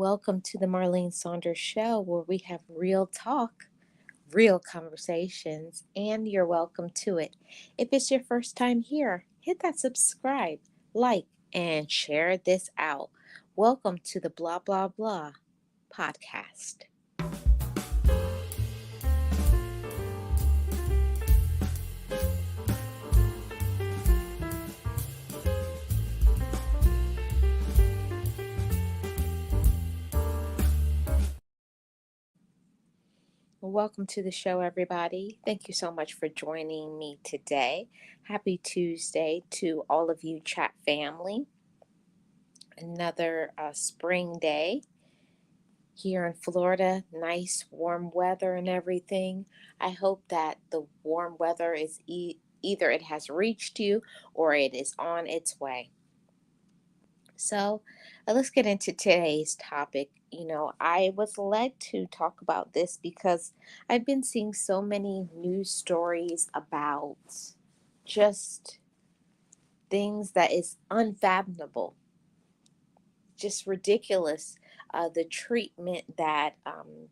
Welcome to the Marlene Saunders Show, where we have real talk, real conversations, and you're welcome to it. If it's your first time here, hit that subscribe, like, and share this out. Welcome to the Blah Blah Blah podcast. Welcome to the show, everybody. Thank you so much for joining me today. Happy Tuesday to all of you, chat family. Another spring day here in Florida. Nice warm weather and everything. I hope that the warm weather is either it has reached you or it is on its way. So let's get into today's topic. I was led to talk about this because I've been seeing so many news stories about just things that is unfathomable, just ridiculous. The treatment that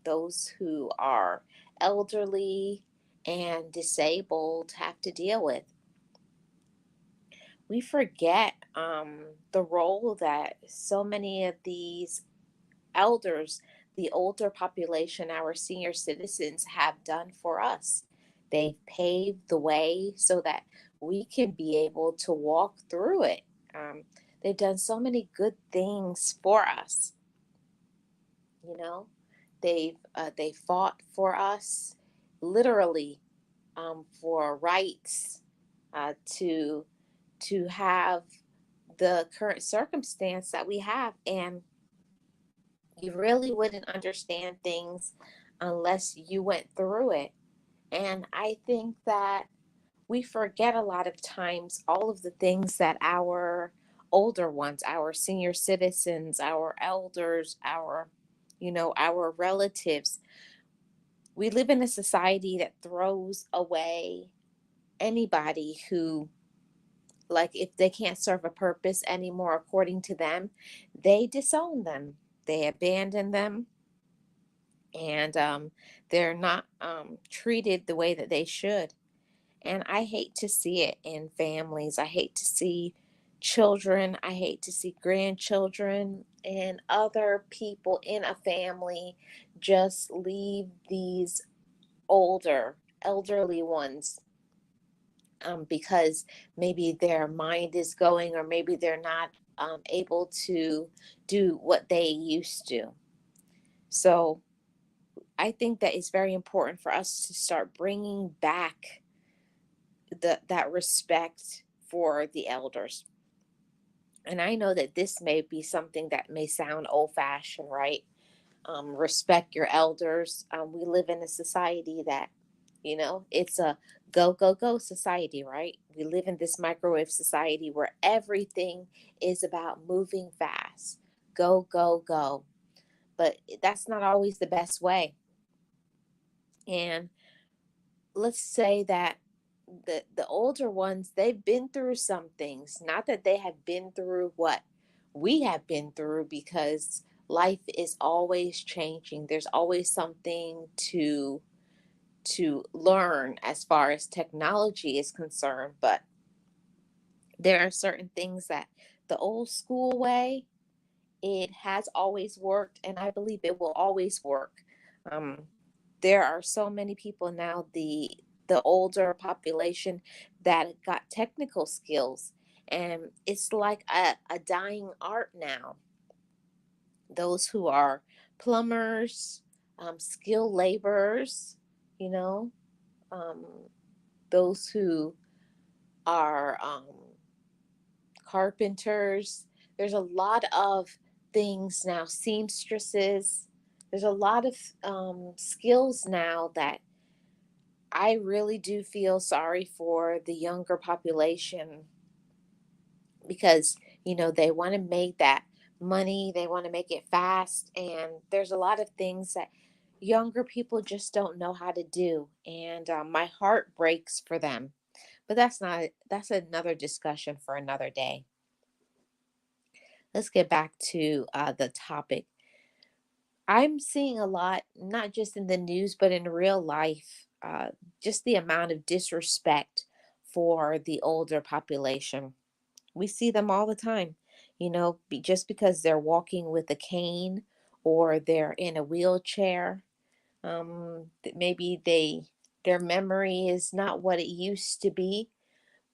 those who are elderly and disabled have to deal with. We forget the role that so many of these elders, the older population, our senior citizens, have done for us. They've paved the way so that we can be able to walk through it. Um, they've done so many good things for us. You know, they fought for us, literally, for rights to have the current circumstance that we have, and you really wouldn't understand things unless you went through it. And I think that we forget a lot of times all of the things that our older ones, our senior citizens, our elders, our relatives, we live in a society that throws away anybody who, like, if they can't serve a purpose anymore according to them, they disown them, they abandon them, and they're not treated the way that they should. And I hate to see it in families. I hate to see children. I hate to see grandchildren and other people in a family just leave these elderly ones, because maybe their mind is going, or maybe they're not able to do what they used to. So I think that it's very important for us to start bringing back that respect for the elders. And I know that this may be something that may sound old fashioned, right? Respect your elders. We live in a society that, it's a go, go, go society, right? We live in this microwave society where everything is about moving fast. Go, go, go. But that's not always the best way. And let's say that the older ones, they've been through some things, not that they have been through what we have been through, because life is always changing. There's always something to learn as far as technology is concerned, but there are certain things that the old school way, it has always worked, and I believe it will always work. um, there are so many people now, the older population, that got technical skills, and it's like a dying art now. Those who are plumbers, skilled laborers, you know um, those who are carpenters. There's a lot of things now, seamstresses. There's a lot of skills now that I really do feel sorry for the younger population, because, they want to make that money, they want to make it fast, and there's a lot of things that younger people just don't know how to do. And my heart breaks for them. But that's another discussion for another day. Let's get back to the topic. I'm seeing a lot, not just in the news, but in real life, just the amount of disrespect for the older population. We see them all the time, just because they're walking with a cane or they're in a wheelchair. Maybe their memory is not what it used to be,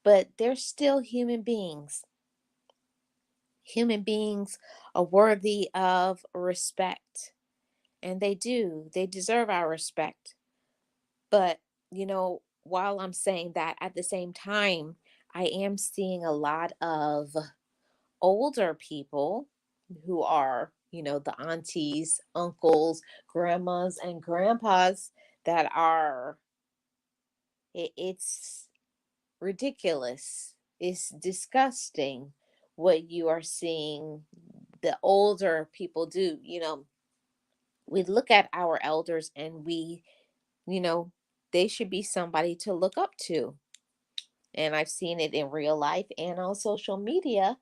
but they're still human beings. Human beings are worthy of respect, and they deserve our respect. But, while I'm saying that, at the same time, I am seeing a lot of older people who are, the aunties, uncles, grandmas, and grandpas that are, it's ridiculous. It's disgusting what you are seeing the older people do. We look at our elders and you know, they should be somebody to look up to. And I've seen it in real life and on social media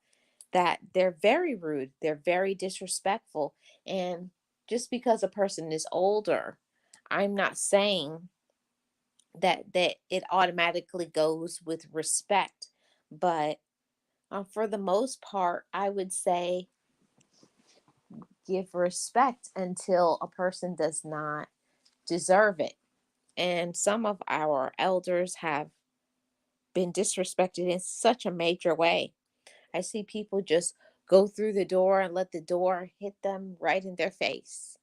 that they're very rude, they're very disrespectful. And just because a person is older, I'm not saying that it automatically goes with respect, but for the most part, I would say give respect until a person does not deserve it. And some of our elders have been disrespected in such a major way. I see people just go through the door and let the door hit them right in their face,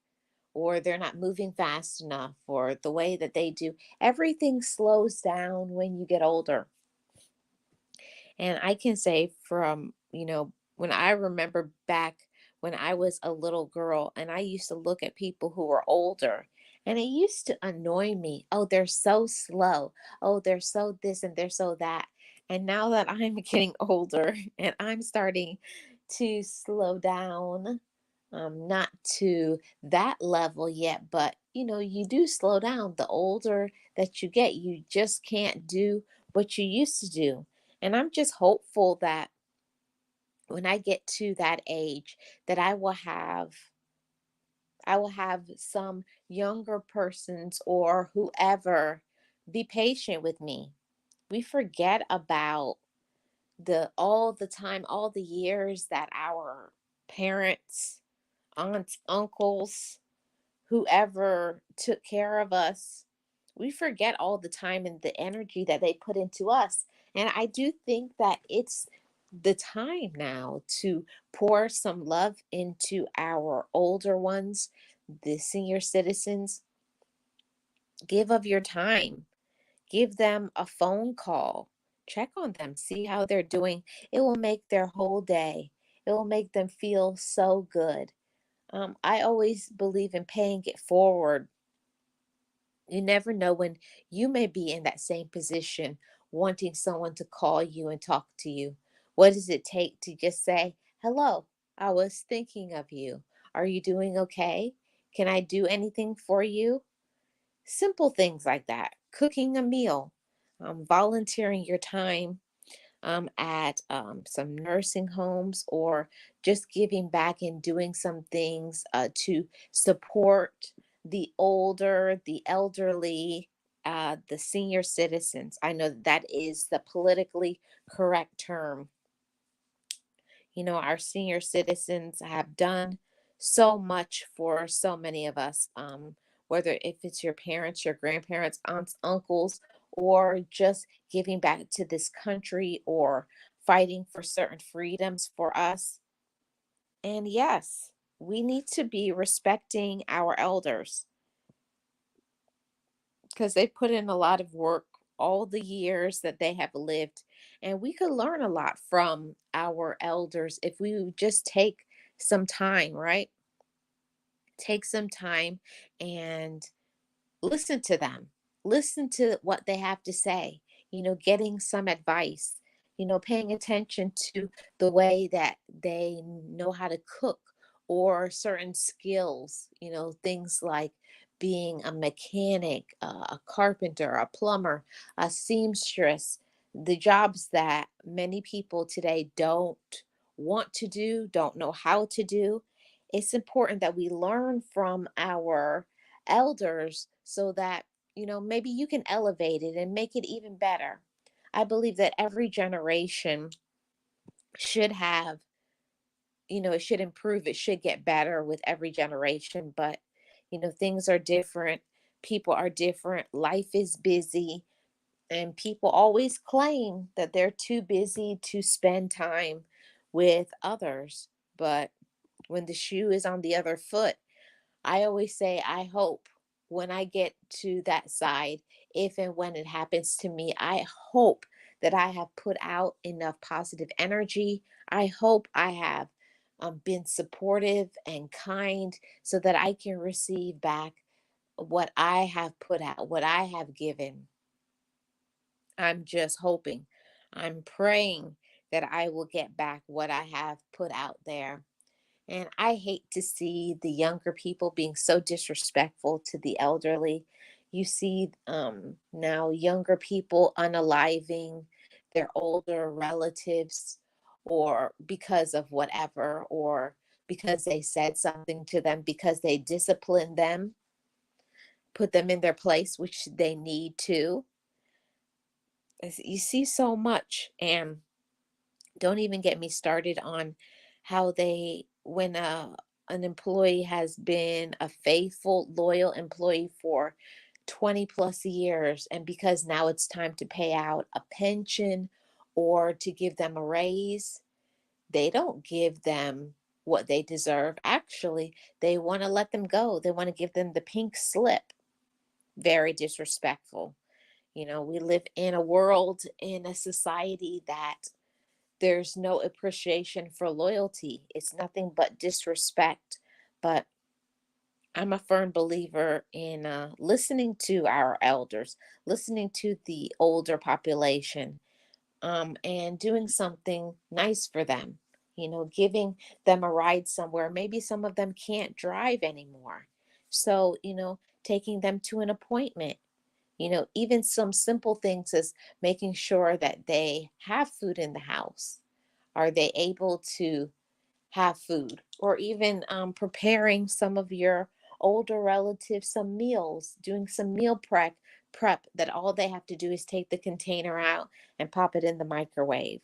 or they're not moving fast enough, or the way that they do. Everything slows down when you get older. And I can say from, when I remember back when I was a little girl and I used to look at people who were older and it used to annoy me. Oh, they're so slow. Oh, they're so this and they're so that. And now that I'm getting older and I'm starting to slow down, not to that level yet, but you do slow down. The older that you get, you just can't do what you used to do. And I'm just hopeful that when I get to that age, that I will have some younger persons or whoever be patient with me. We forget about all the years that our parents, aunts, uncles, whoever took care of us, we forget all the time and the energy that they put into us. And I do think that it's the time now to pour some love into our older ones, the senior citizens. Give of your time, give them a phone call, check on them, see how they're doing. It will make their whole day, it will make them feel so good. I always believe in paying it forward. You never know when you may be in that same position, wanting someone to call you and talk to you. What does it take to just say, "Hello, I was thinking of you. Are you doing okay? Can I do anything for you?" Simple things like that. Cooking a meal, volunteering your time at some nursing homes, or just giving back and doing some things to support the older, the elderly, the senior citizens. I know that is the politically correct term. Our senior citizens have done so much for so many of us, whether if it's your parents, your grandparents, aunts, uncles, or just giving back to this country or fighting for certain freedoms for us. And yes, we need to be respecting our elders because they put in a lot of work all the years that they have lived. And we could learn a lot from our elders if we would just take some time, right? Take some time and listen to them. Listen to what they have to say, getting some advice, paying attention to the way that they know how to cook or certain skills, things like being a mechanic, a carpenter, a plumber, a seamstress, the jobs that many people today don't want to do, don't know how to do. it's important that we learn from our elders so that, maybe you can elevate it and make it even better. I believe that every generation should have, it should improve, it should get better with every generation, but, things are different, people are different, life is busy, and people always claim that they're too busy to spend time with others. But when the shoe is on the other foot, I always say, I hope when I get to that side, if and when it happens to me, I hope that I have put out enough positive energy. I hope I have been supportive and kind so that I can receive back what I have put out, what I have given. I'm just hoping, I'm praying that I will get back what I have put out there. And I hate to see the younger people being so disrespectful to the elderly. You see now younger people unaliving their older relatives, or because of whatever, or because they said something to them, because they disciplined them, put them in their place, which they need to. You see so much, and don't even get me started on how when an employee has been a faithful, loyal employee for 20 plus years, and because now it's time to pay out a pension or to give them a raise, they don't give them what they deserve. Actually, they want to let them go. They want to give them the pink slip. Very disrespectful. We live in a world, in a society that there's no appreciation for loyalty. It's nothing but disrespect. But I'm a firm believer in listening to our elders, listening to the older population, and doing something nice for them. Giving them a ride somewhere. Maybe some of them can't drive anymore. So, taking them to an appointment. Even some simple things as making sure that they have food in the house. Are they able to have food? Or even preparing some of your older relatives some meals, doing some meal prep that all they have to do is take the container out and pop it in the microwave.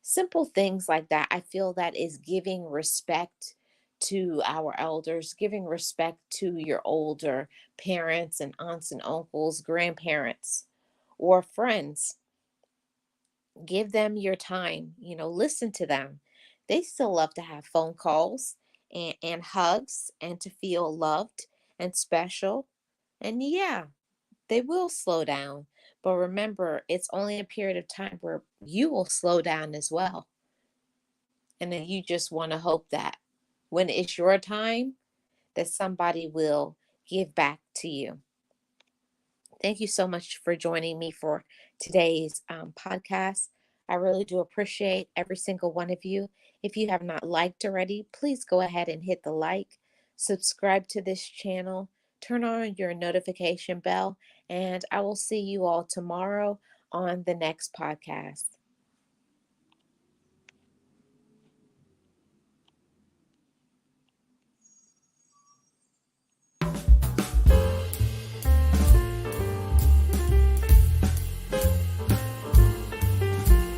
Simple things like that. I feel that is giving respect to our elders, giving respect to your older parents and aunts and uncles, grandparents, or friends. Give them your time, listen to them. They still love to have phone calls and hugs and to feel loved and special. And yeah, they will slow down. But remember, it's only a period of time where you will slow down as well. And then you just want to hope that when it's your time, that somebody will give back to you. Thank you so much for joining me for today's podcast. I really do appreciate every single one of you. If you have not liked already, please go ahead and hit the like, subscribe to this channel, turn on your notification bell, and I will see you all tomorrow on the next podcast.